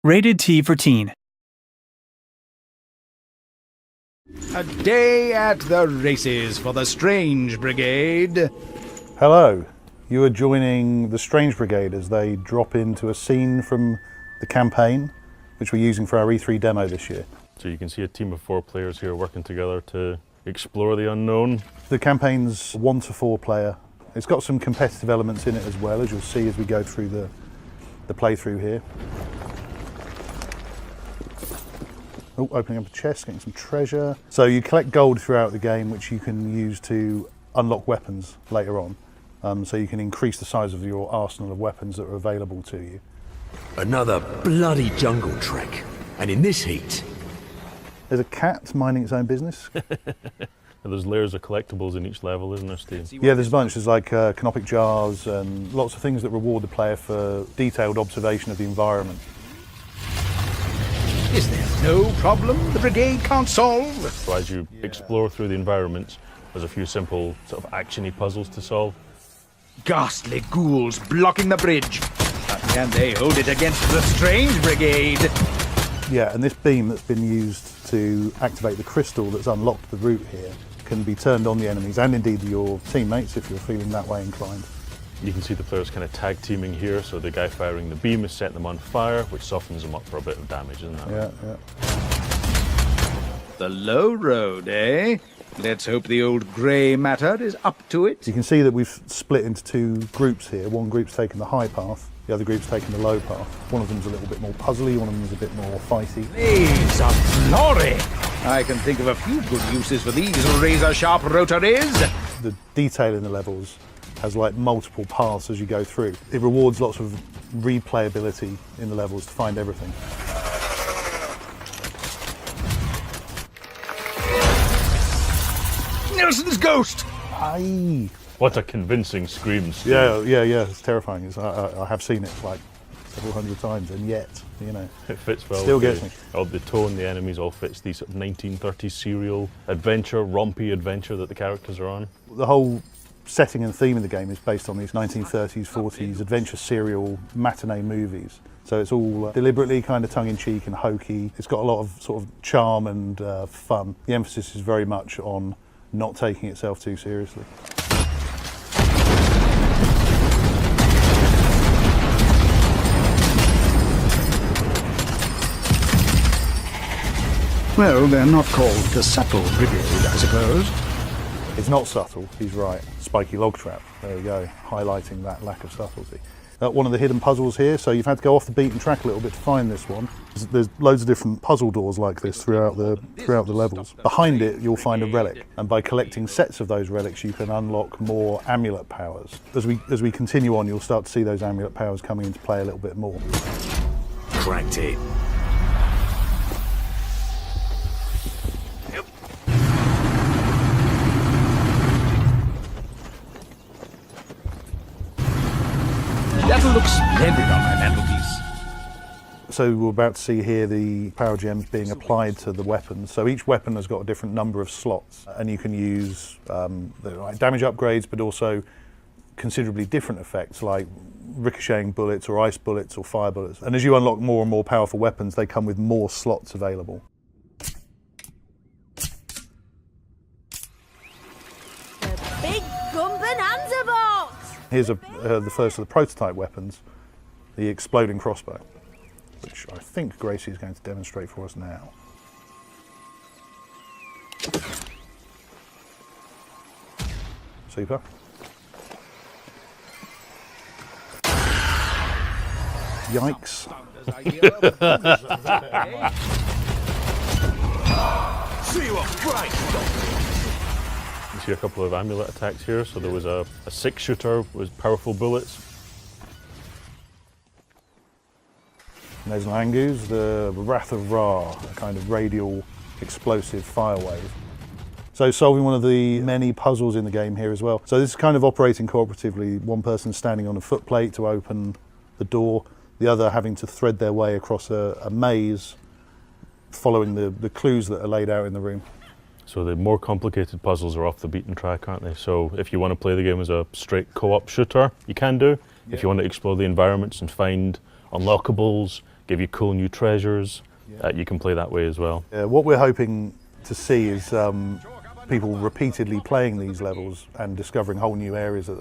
Rated T for Teen. A day at the races for the Strange Brigade. Hello, you are joining the Strange Brigade as they drop into a scene from the campaign, which we're using for our E3 demo this year. So you can see a team of 4 players here working together to explore the unknown. The campaign's 1 to 4 player. It's got some competitive elements in it as well, as you'll see as we go through the playthrough here. Oh, opening up a chest, getting some treasure. So you collect gold throughout the game, which you can use to unlock weapons later on. So you can increase the size of your arsenal of weapons that are available to you. Another bloody jungle trek, and in this heat. There's a cat minding its own business. There's layers of collectibles in each level, isn't there, Steve? Yeah, there's a bunch. There's like canopic jars and lots of things that reward the player for detailed observation of the environment. Is there no problem the brigade can't solve? So as you explore through the environments, there's a few simple sort of action-y puzzles to solve. Ghastly ghouls blocking the bridge. But can they hold it against the Strange Brigade? Yeah, and this beam that's been used to activate the crystal that's unlocked the route here can be turned on the enemies and indeed your teammates if you're feeling that way inclined. You can see the players kind of tag teaming here, so the guy firing the beam is setting them on fire, which softens them up for a bit of damage, isn't that? Yeah. The low road, eh? Let's hope the old grey matter is up to it. You can see that we've split into 2 groups here. One group's taken the high path, the other group's taken the low path. One of them's a little bit more puzzly, one of them's a bit more fighty. Blaze of glory! I can think of a few good uses for these razor-sharp rotaries. The detail in the levels has like multiple paths as you go through. It rewards lots of replayability in the levels to find everything. Nelson's ghost! Aye! What a convincing scream, Steve. Yeah, it's terrifying. I have seen it like several hundred times, and yet, you know, It fits well. Still with gets me. All the tone, the enemies, all fits the sort of 1930s serial adventure, rompy adventure that the characters are on. the whole setting and theme of the game is based on these 1930s, 40s adventure serial matinee movies. So it's all deliberately kind of tongue-in-cheek and hokey. It's got a lot of sort of charm and fun. The emphasis is very much on not taking itself too seriously. Well, they're not called the Subtle Brigade, I suppose. It's not subtle, he's right. Spiky log trap, there we go, highlighting that lack of subtlety. One of the hidden puzzles here, so you've had to go off the beaten track a little bit to find this one. There's loads of different puzzle doors like this throughout the levels. Behind it, you'll find a relic, and by collecting sets of those relics, you can unlock more amulet powers. As we continue on, you'll start to see those amulet powers coming into play a little bit more. Cracked it. That'll look splendid on my mantelpiece. So we're about to see here the power gems being applied to the weapons. So each weapon has got a different number of slots, and you can use like damage upgrades, but also considerably different effects like ricocheting bullets or ice bullets or fire bullets. And as you unlock more and more powerful weapons, they come with more slots available. Big Gumbananza box! Here's the first of the prototype weapons, the exploding crossbow, which I think Gracie is going to demonstrate for us now. Super. Yikes. See you up, right? You see a couple of amulet attacks here. So there was a 6-shooter with powerful bullets. And there's Langus, the Wrath of Ra, a kind of radial explosive fire wave. So solving one of the many puzzles in the game here as well. So this is kind of operating cooperatively, one person standing on a footplate to open the door, the other having to thread their way across a maze following the clues that are laid out in the room. So the more complicated puzzles are off the beaten track, aren't they? So if you want to play the game as a straight co-op shooter, you can do. If you want to explore the environments and find unlockables, give you cool new treasures. You can play that way as well. What we're hoping to see is people repeatedly playing these levels and discovering whole new areas that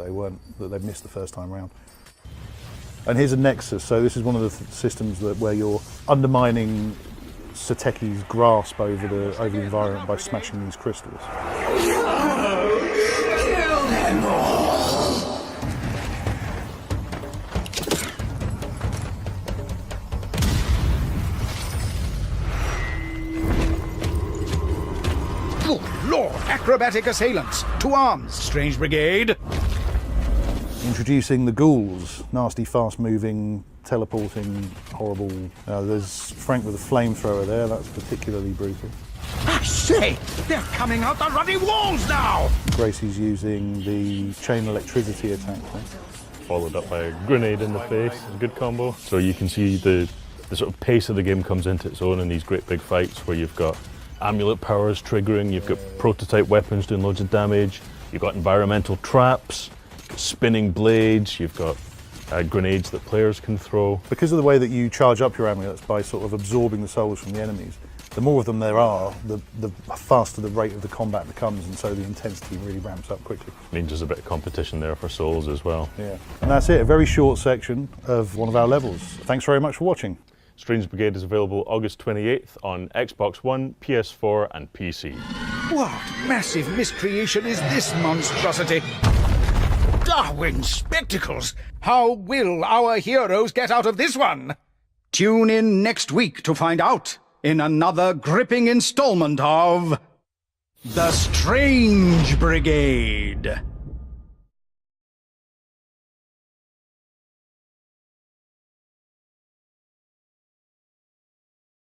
they've missed the first time around. And here's a Nexus. So this is one of the systems where you're undermining Sateki's grasp over the environment by smashing these crystals. Kill them all! Good Lord, acrobatic assailants! To arms, Strange Brigade! Introducing the ghouls, nasty, fast-moving, teleporting, horrible. There's Frank with a flamethrower there, that's particularly brutal. I say, they're coming out the ruddy walls now! Gracie's using the chain electricity attack there. Followed up by a grenade in the face, a good combo. So you can see the sort of pace of the game comes into its own in these great big fights where you've got amulet powers triggering, you've got prototype weapons doing loads of damage, you've got environmental traps, spinning blades, you've got grenades that players can throw. Because of the way that you charge up your amulets by sort of absorbing the souls from the enemies, the more of them there are, the faster the rate of the combat becomes, and so the intensity really ramps up quickly. Means there's a bit of competition there for souls as well. Yeah. And that's it, a very short section of one of our levels. Thanks very much for watching. Strange Brigade is available August 28th on Xbox One, PS4 and PC. What massive miscreation is this monstrosity? Darwin's spectacles! How will our heroes get out of this one? Tune in next week to find out in another gripping installment of The Strange Brigade.